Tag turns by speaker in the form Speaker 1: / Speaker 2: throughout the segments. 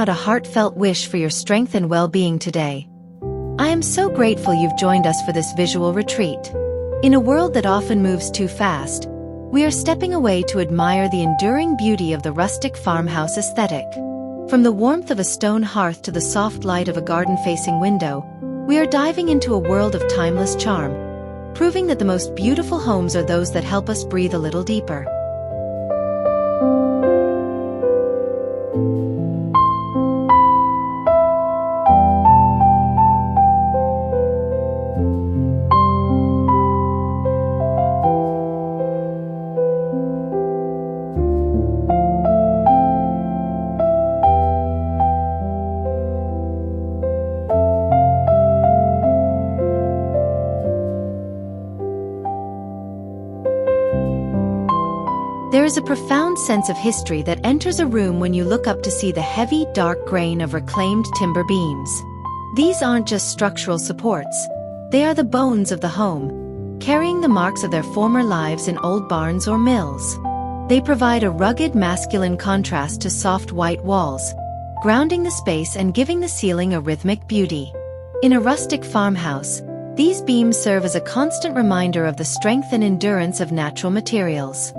Speaker 1: out a heartfelt wish for your strength and well-being today. I am so grateful you've joined us for this visual retreat. In a world that often moves too fast, we are stepping away to admire the enduring beauty of the rustic farmhouse aesthetic. From the warmth of a stone hearth to the soft light of a garden-facing window, we are diving into a world of timeless charm, proving that the most beautiful homes are those that help us breathe a little deeper. There is a profound sense of history that enters a room when you look up to see the heavy, dark grain of reclaimed timber beams. These aren't just structural supports. They are the bones of the home, carrying the marks of their former lives in old barns or mills. They provide a rugged masculine contrast to soft white walls, grounding the space and giving the ceiling a rhythmic beauty. In a rustic farmhouse, these beams serve as a constant reminder of the strength and endurance of natural materials.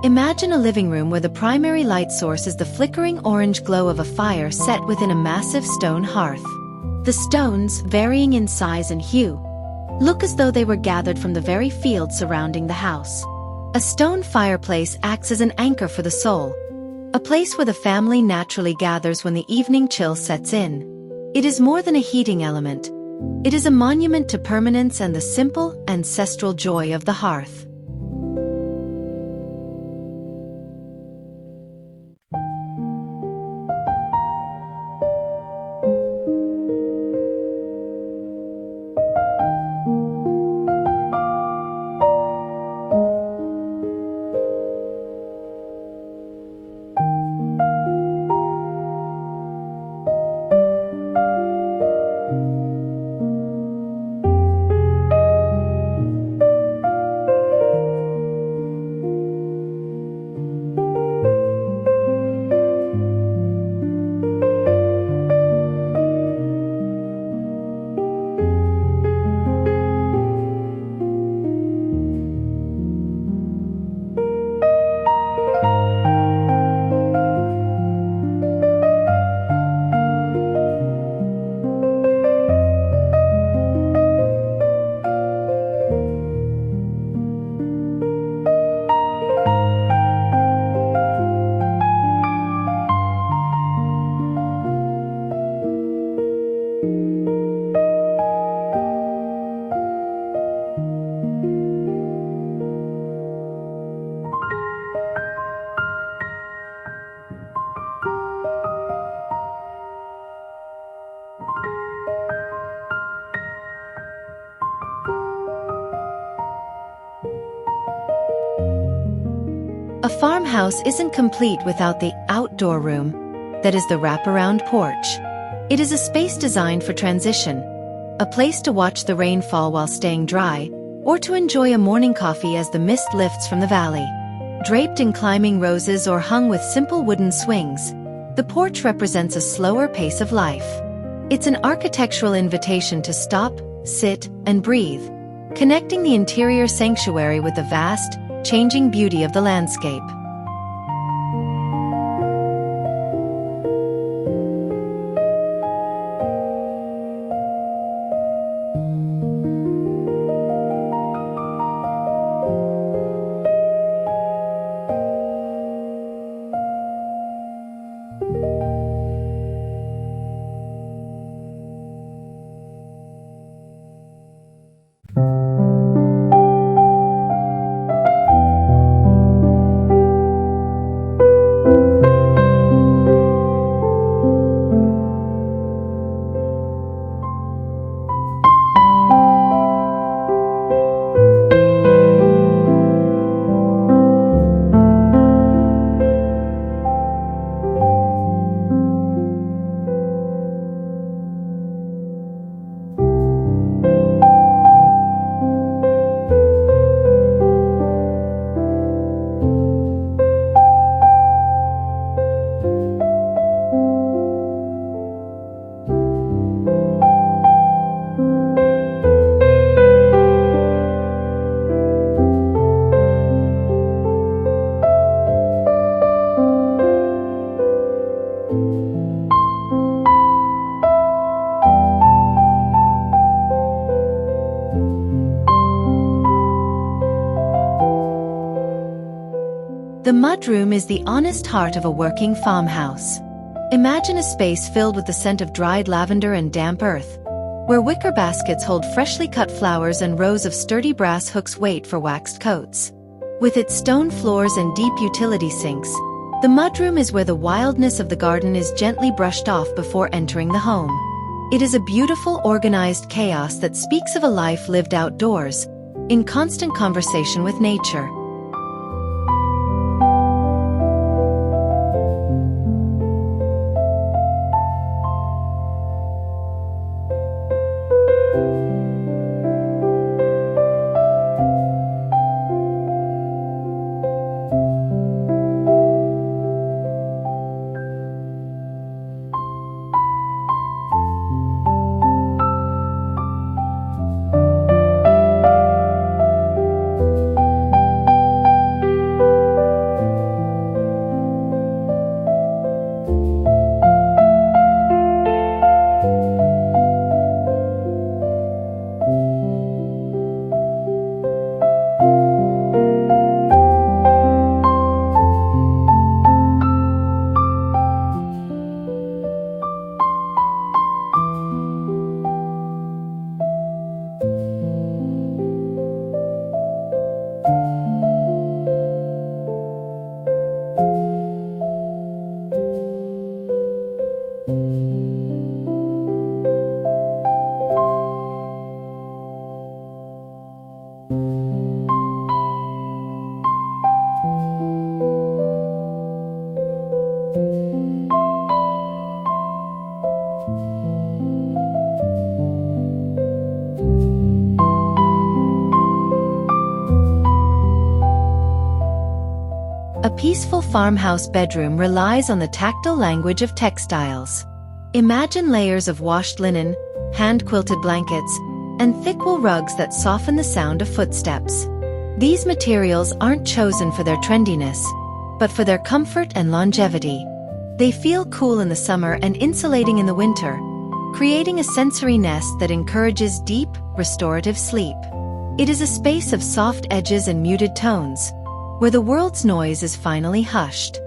Speaker 1: Imagine a living room where the primary light source is the flickering orange glow of a fire set within a massive stone hearth. The stones, varying in size and hue, look as though they were gathered from the very field surrounding the house. A stone fireplace acts as an anchor for the soul, a place where the family naturally gathers when the evening chill sets in. It is more than a heating element. It is a monument to permanence and the simple, ancestral joy of the hearth. A farmhouse isn't complete without the outdoor room. that is the wraparound porch. It is a space designed for transition, a place to watch the rain fall while staying dry, or to enjoy a morning coffee as the mist lifts from the valley. Draped in climbing roses or hung with simple wooden swings, the porch represents a slower pace of life. It's an architectural invitation to stop, sit, and breathe, connecting the interior sanctuary with the vast, changing beauty of the landscape. The mudroom is the honest heart of a working farmhouse. Imagine a space filled with the scent of dried lavender and damp earth, where wicker baskets hold freshly cut flowers and rows of sturdy brass hooks wait for waxed coats. With its stone floors and deep utility sinks, the mudroom is where the wildness of the garden is gently brushed off before entering the home. It is a beautiful, organized chaos that speaks of a life lived outdoors, in constant conversation with nature. A peaceful farmhouse bedroom relies on the tactile language of textiles. Imagine layers of washed linen, hand-quilted blankets, and thick wool rugs that soften the sound of footsteps. These materials aren't chosen for their trendiness, but for their comfort and longevity. They feel cool in the summer and insulating in the winter, creating a sensory nest that encourages deep, restorative sleep. It is a space of soft edges and muted tones, where the world's noise is finally hushed.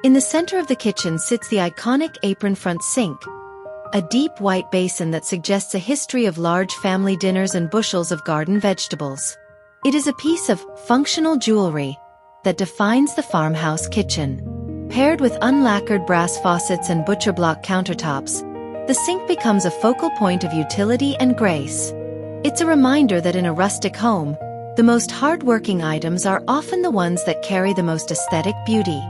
Speaker 1: In the center of the kitchen sits the iconic apron front sink, a deep white basin that suggests a history of large family dinners and bushels of garden vegetables. It is a piece of functional jewelry that defines the farmhouse kitchen. Paired with unlacquered brass faucets and butcher block countertops, the sink becomes a focal point of utility and grace. It's a reminder that in a rustic home, the most hard-working items are often the ones that carry the most aesthetic beauty.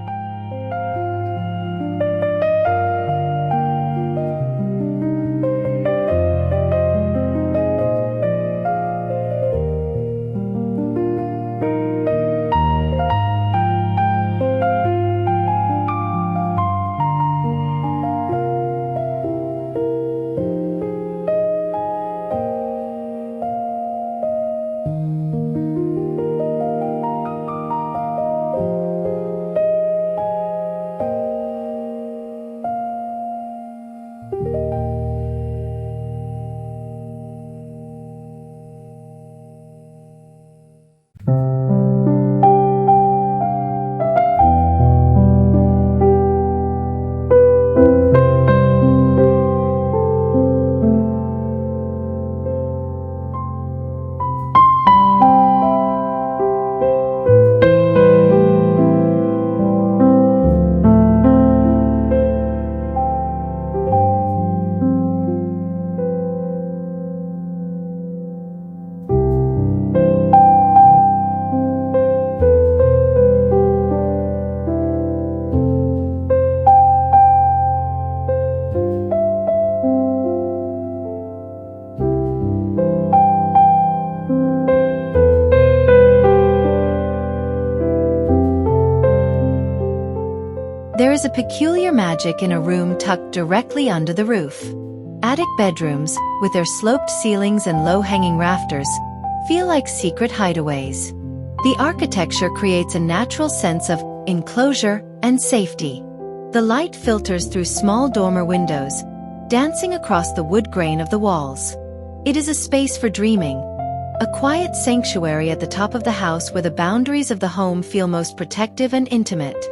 Speaker 1: There is a peculiar magic in a room tucked directly under the roof. Attic bedrooms, with their sloped ceilings and low-hanging rafters, feel like secret hideaways. The architecture creates a natural sense of enclosure and safety. The light filters through small dormer windows, dancing across the wood grain of the walls. It is a space for dreaming, a quiet sanctuary at the top of the house where the boundaries of the home feel most protective and intimate.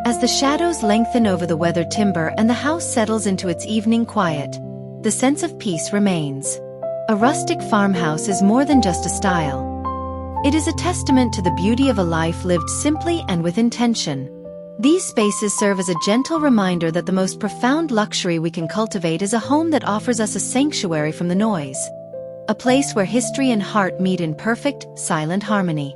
Speaker 1: As the shadows lengthen over the weathered timber and the house settles into its evening quiet, the sense of peace remains. A rustic farmhouse is more than just a style. It is a testament to the beauty of a life lived simply and with intention. These spaces serve as a gentle reminder that the most profound luxury we can cultivate is a home that offers us a sanctuary from the noise. A place where history and heart meet in perfect, silent harmony.